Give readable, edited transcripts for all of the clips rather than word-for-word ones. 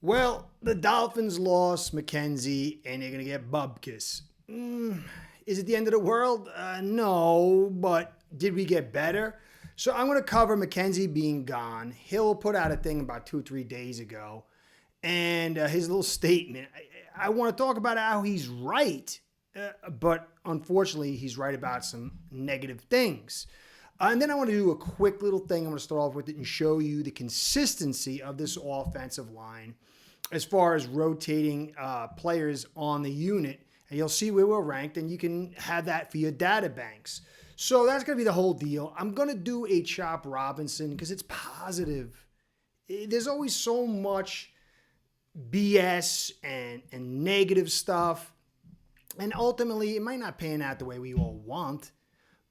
Well, the Dolphins lost McKenzie, and they're going to get Bubkus. Is it the end of the world? No, but did we get better? So I'm going to cover McKenzie being gone. Hill put out a thing about 2 or 3 days ago, and his little statement. I want to talk about how he's right, but unfortunately, he's right about some negative things. And then I want to do a quick little thing. I'm going to start off with it and show you the consistency of this offensive line as far as rotating players on the unit. And you'll see where we're ranked, and you can have that for your data banks. So that's going to be the whole deal. I'm going to do a Chop Robinson because it's positive. There's always so much BS and negative stuff. And ultimately, it might not pan out the way we all want.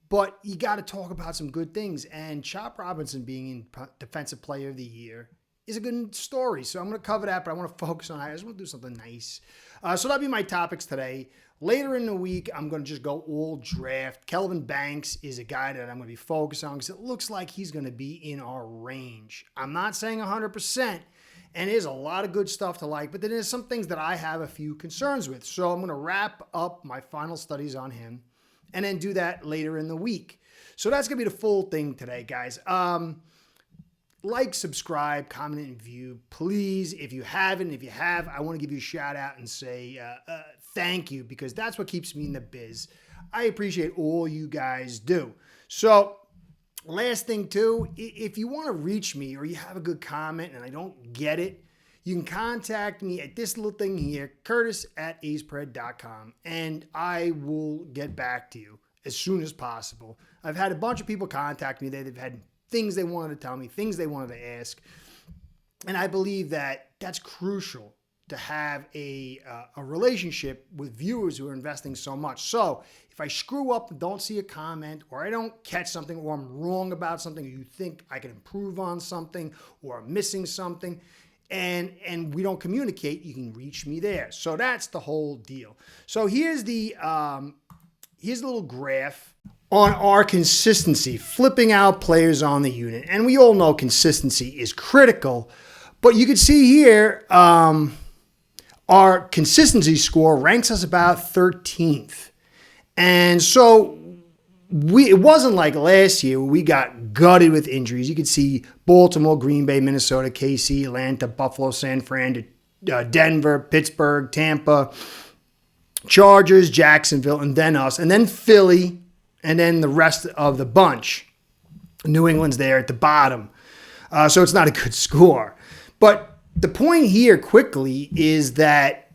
But you got to talk about some good things. And Chop Robinson being in Defensive Player of the Year is a good story. So I'm going to cover that, but I want to focus on it. I just want to do something nice. So that'll be my topics today. Later in the week, I'm going to just go all draft. Kelvin Banks is a guy that I'm going to be focused on because it looks like he's going to be in our range. I'm not saying 100%, and there's a lot of good stuff to like, but then there's some things that I have a few concerns with. So I'm going to wrap up my final studies on him and then do that later in the week. So that's going to be the full thing today, guys. Like, subscribe, comment, and view. Please, if you haven't, if you have, I want to give you a shout out and say thank you because that's what keeps me in the biz. I appreciate all you guys do. So last thing too, if you want to reach me or you have a good comment and I don't get it, you can contact me at this little thing here, curtis@acepred.com, and I will get back to you as soon as possible. I've had a bunch of people contact me. They've had things they wanted to tell me, things they wanted to ask, and I believe that that's crucial to have a relationship with viewers who are investing so much. So if I screw up and don't see a comment, or I don't catch something, or I'm wrong about something, or you think I can improve on something, or I'm missing something, and we don't communicate, you can reach me there. So that's the whole deal. So here's the little graph on our consistency, flipping out players on the unit. And we all know consistency is critical, but you can see here, our consistency score ranks us about 13th. And so it wasn't like last year where we got gutted with injuries. You could see Baltimore, Green Bay, Minnesota, KC, Atlanta, Buffalo, San Fran, Denver, Pittsburgh, Tampa, Chargers, Jacksonville, and then us, and then Philly, and then the rest of the bunch. New England's there at the bottom. So it's not a good score. But the point here quickly is that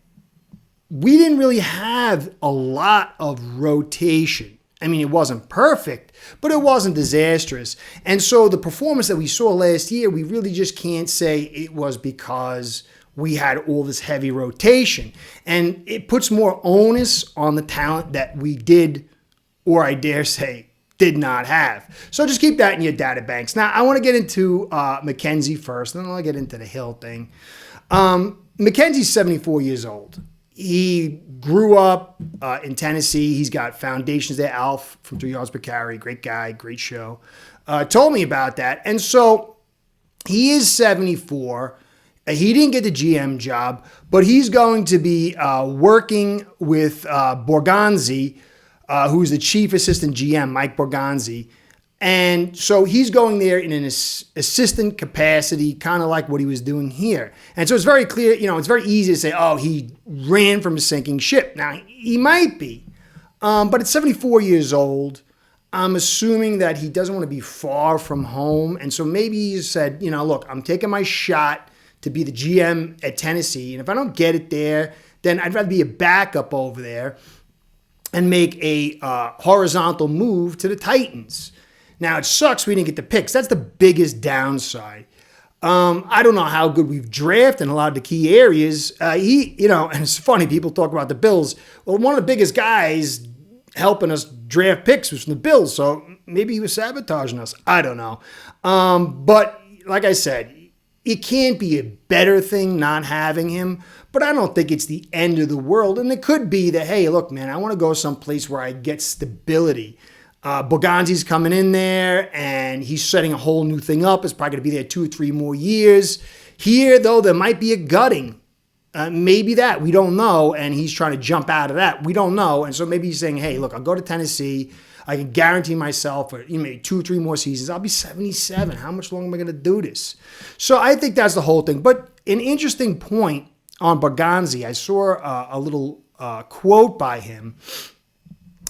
we didn't really have a lot of rotation. I mean, it wasn't perfect, but it wasn't disastrous. And so the performance that we saw last year, we really just can't say it was because we had all this heavy rotation. And it puts more onus on the talent that we did, or I dare say, did not have. So just keep that in your data banks. Now, I want to get into McKenzie first, and then I'll get into the Hill thing. McKenzie's 74 years old. He grew up in Tennessee. He's got foundations there. Alf from 3 Yards Per Carry, great guy, great show, told me about that. And so he is 74. He didn't get the GM job, but he's going to be working with Borgonzi, who's the chief assistant GM, Mike Borgonzi. And so he's going there in an assistant capacity, kind of like what he was doing here. And so it's very clear, it's very easy to say, oh, he ran from a sinking ship. Now, he might be, but at 74 years old, I'm assuming that he doesn't want to be far from home. And so maybe he said, look, I'm taking my shot to be the GM at Tennessee. And if I don't get it there, then I'd rather be a backup over there and make a horizontal move to the Titans. Now, it sucks we didn't get the picks. That's the biggest downside. I don't know how good we've drafted in a lot of the key areas. And it's funny, people talk about the Bills. Well, one of the biggest guys helping us draft picks was from the Bills, so maybe he was sabotaging us. I don't know. But like I said, it can't be a better thing not having him, but I don't think it's the end of the world. And it could be that, hey, look, man, I want to go someplace where I get stability. Boganzi's coming in there, and he's setting a whole new thing up. It's probably going to be there 2 or 3 more years. Here, though, there might be a gutting. Maybe that. We don't know. And he's trying to jump out of that. We don't know. And so maybe he's saying, hey, look, I'll go to Tennessee. I can guarantee myself for maybe 2 or 3 more seasons. I'll be 77. How much longer am I going to do this? So I think that's the whole thing. But an interesting point on Boganzi, I saw a little quote by him.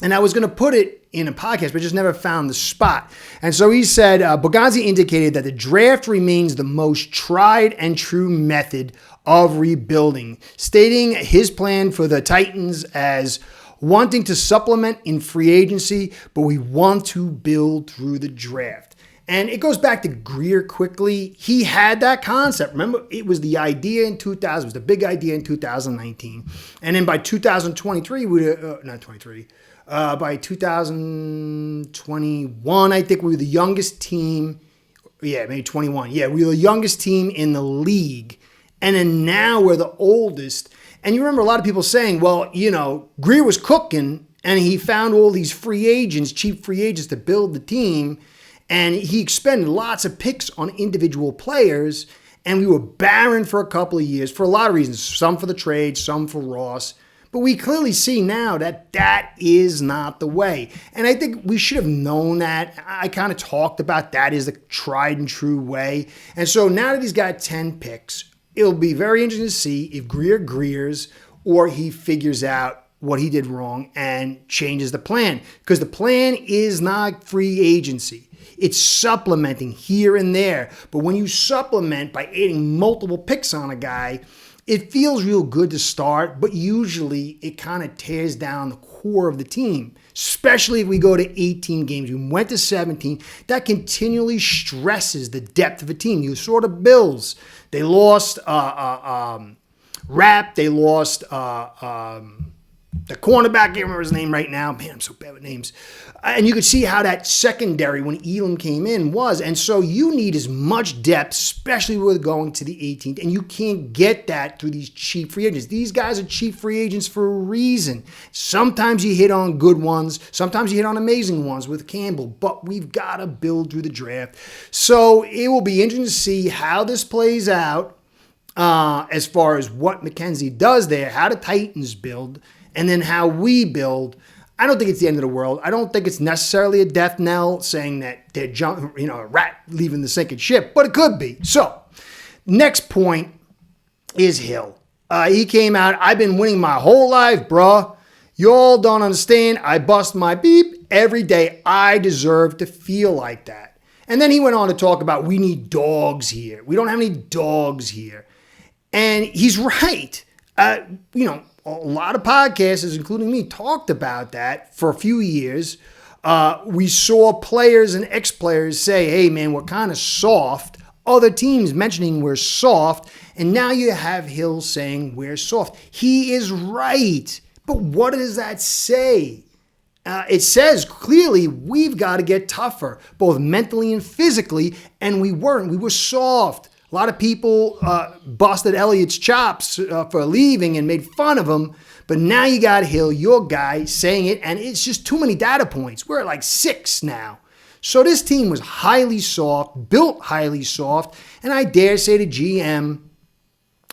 And I was going to put it in a podcast, but just never found the spot. And so he said, Boganzi indicated that the draft remains the most tried and true method of rebuilding, stating his plan for the Titans as wanting to supplement in free agency, but we want to build through the draft. And it goes back to Greer quickly. He had that concept. Remember, it was the idea in 2000. It was the big idea in 2019. And then by 2023, by 2021, I think we were the youngest team. Yeah, maybe 21. Yeah, we were the youngest team in the league. And then now we're the oldest. And you remember a lot of people saying, well, Greer was cooking and he found all these free agents, cheap free agents to build the team. And he expended lots of picks on individual players. And we were barren for a couple of years for a lot of reasons. Some for the trade, some for Ross. But we clearly see now that that is not the way. And I think we should have known that. I kind of talked about that is the tried and true way. And so now that he's got 10 picks, it'll be very interesting to see if Greer Greers or he figures out what he did wrong and changes the plan. Because the plan is not free agency. It's supplementing here and there. But when you supplement by adding multiple picks on a guy, it feels real good to start, but usually it kind of tears down the core of the team, especially if we go to 18 games. We went to 17. That continually stresses the depth of a team. You saw the Bills. They lost Rapp. They lost the cornerback. I can't remember his name right now. Man, I'm so bad with names. And you could see how that secondary, when Elam came in, was. And so you need as much depth, especially with going to the 18th. And you can't get that through these cheap free agents. These guys are cheap free agents for a reason. Sometimes you hit on good ones. Sometimes you hit on amazing ones with Campbell. But we've got to build through the draft. So it will be interesting to see how this plays out as far as what McKenzie does there, how the Titans build, and then how we build. I don't think it's the end of the world. I don't think it's necessarily a death knell saying that they're a rat leaving the sinking ship, but it could be. So, next point is Hill. He came out, I've been winning my whole life, bruh. You all don't understand. I bust my beep every day. I deserve to feel like that. And then he went on to talk about we need dogs here. We don't have any dogs here. And he's right. A lot of podcasters, including me, talked about that for a few years. We saw players and ex-players say, hey, man, we're kind of soft. Other teams mentioning we're soft. And now you have Hill saying we're soft. He is right. But what does that say? It says clearly we've got to get tougher, both mentally and physically. And we weren't. We were soft. A lot of people busted Elliott's chops for leaving and made fun of him. But now you got Hill, your guy, saying it, and it's just too many data points. We're at like 6 now. So this team was highly soft, built highly soft, and I dare say the GM,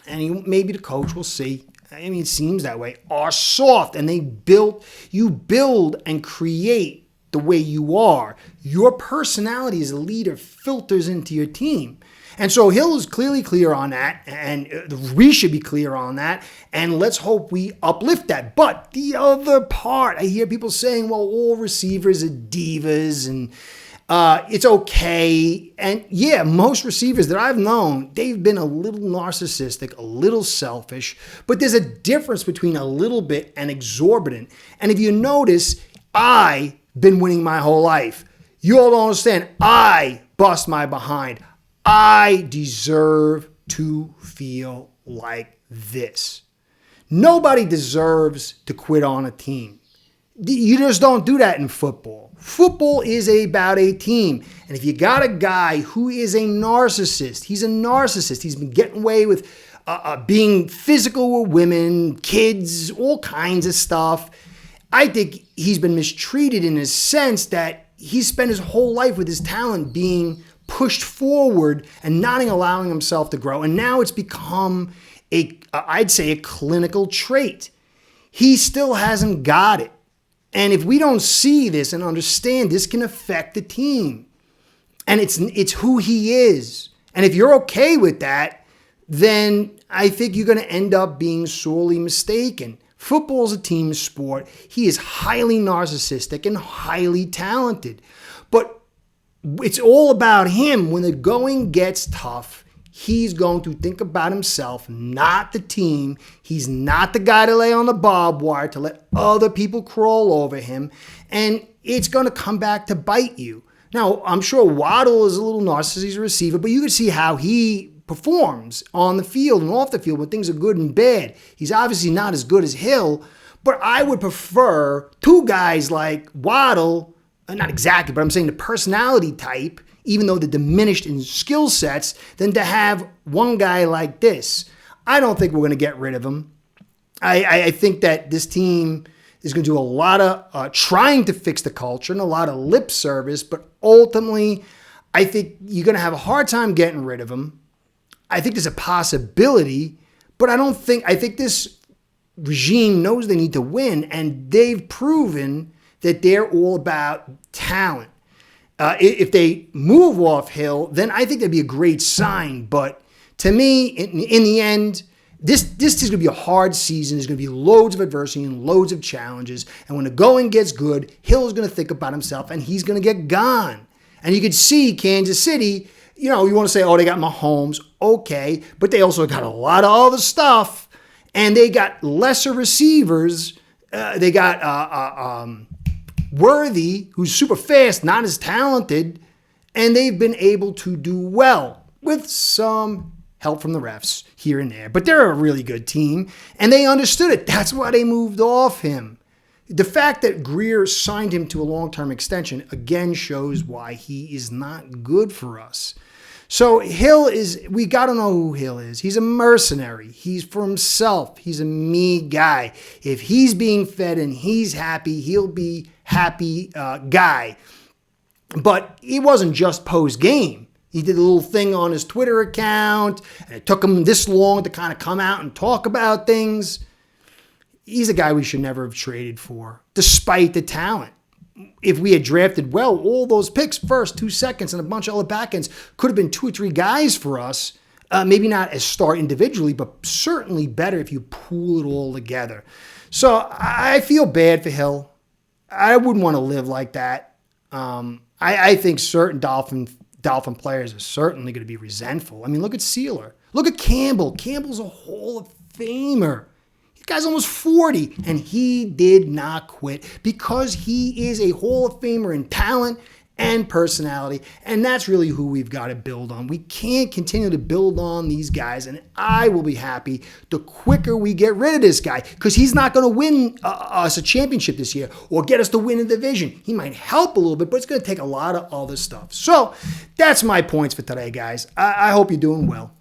and maybe the coach, we'll see. I mean, it seems that way, are soft, and you build and create the way you are. Your personality as a leader filters into your team. And so Hill is clearly clear on that, and we should be clear on that, and let's hope we uplift that. But the other part, I hear people saying, well, all receivers are divas, and it's okay. And yeah, most receivers that I've known, they've been a little narcissistic, a little selfish, but there's a difference between a little bit and exorbitant. And if you notice, I've been winning my whole life. You all don't understand. I bust my behind. I deserve to feel like this. Nobody deserves to quit on a team. You just don't do that in football. Football is about a team. And if you got a guy who is a narcissist, he's a narcissist. He's been getting away with being physical with women, kids, all kinds of stuff. I think he's been mistreated in a sense that he spent his whole life with his talent being pushed forward and not allowing himself to grow. And now it's become I'd say a clinical trait. He still hasn't got it. And if we don't see this and understand, this can affect the team. And it's who he is. And if you're okay with that, then I think you're going to end up being sorely mistaken. Football is a team sport. He is highly narcissistic and highly talented. But it's all about him. When the going gets tough, he's going to think about himself, not the team. He's not the guy to lay on the barbed wire to let other people crawl over him. And it's going to come back to bite you. Now, I'm sure Waddle is a little narcissistic. He's a receiver, but you can see how he performs on the field and off the field when things are good and bad. He's obviously not as good as Hill, but I would prefer two guys like Waddle, not exactly, but I'm saying the personality type, even though they're diminished in skill sets, than to have one guy like this. I don't think we're going to get rid of him. I think that this team is going to do a lot of trying to fix the culture and a lot of lip service, but ultimately, I think you're going to have a hard time getting rid of him. I think there's a possibility, but I think this regime knows they need to win, and they've proven that they're all about talent. If they move off Hill, then I think that'd be a great sign. But to me, in the end, this is going to be a hard season. There's going to be loads of adversity and loads of challenges. And when the going gets good, Hill is going to think about himself, and he's going to get gone. And you could see Kansas City, you want to say, oh, they got Mahomes. Okay. But they also got a lot of other stuff. And they got lesser receivers. They got Worthy, who's super fast, not as talented. And they've been able to do well with some help from the refs here and there. But they're a really good team. And they understood it. That's why they moved off him. The fact that Greer signed him to a long-term extension again shows why he is not good for us. So we got to know who Hill is. He's a mercenary. He's for himself. He's a me guy. If he's being fed and he's happy, he'll be happy guy. But it wasn't just post-game. He did a little thing on his Twitter account, and it took him this long to kind of come out and talk about things. He's a guy we should never have traded for, despite the talent. If we had drafted well, all those picks, first, 2 seconds, and a bunch of other back ends could have been 2 or 3 guys for us. Maybe not as star individually, but certainly better if you pool it all together. So I feel bad for Hill. I wouldn't want to live like that. I think certain Dolphin players are certainly going to be resentful. I mean, look at Sealer. Look at Campbell. Campbell's a Hall of Famer. The guy's almost 40, and he did not quit because he is a Hall of Famer in talent and personality, and that's really who we've got to build on. We can't continue to build on these guys, and I will be happy the quicker we get rid of this guy, because he's not going to win us a championship this year or get us to win a division. He might help a little bit, but it's going to take a lot of other stuff. So that's my points for today, guys. I hope you're doing well.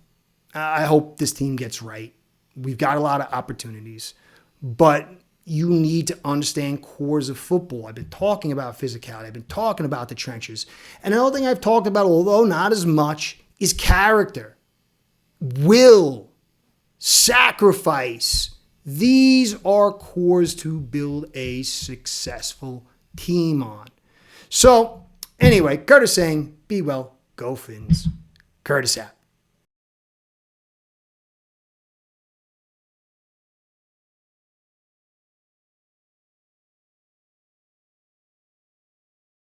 I hope this team gets right. We've got a lot of opportunities, but you need to understand cores of football. I've been talking about physicality. I've been talking about the trenches. And another thing I've talked about, although not as much, is character, will, sacrifice. These are cores to build a successful team on. So anyway, Curtis saying, be well, go Fins. Curtis out.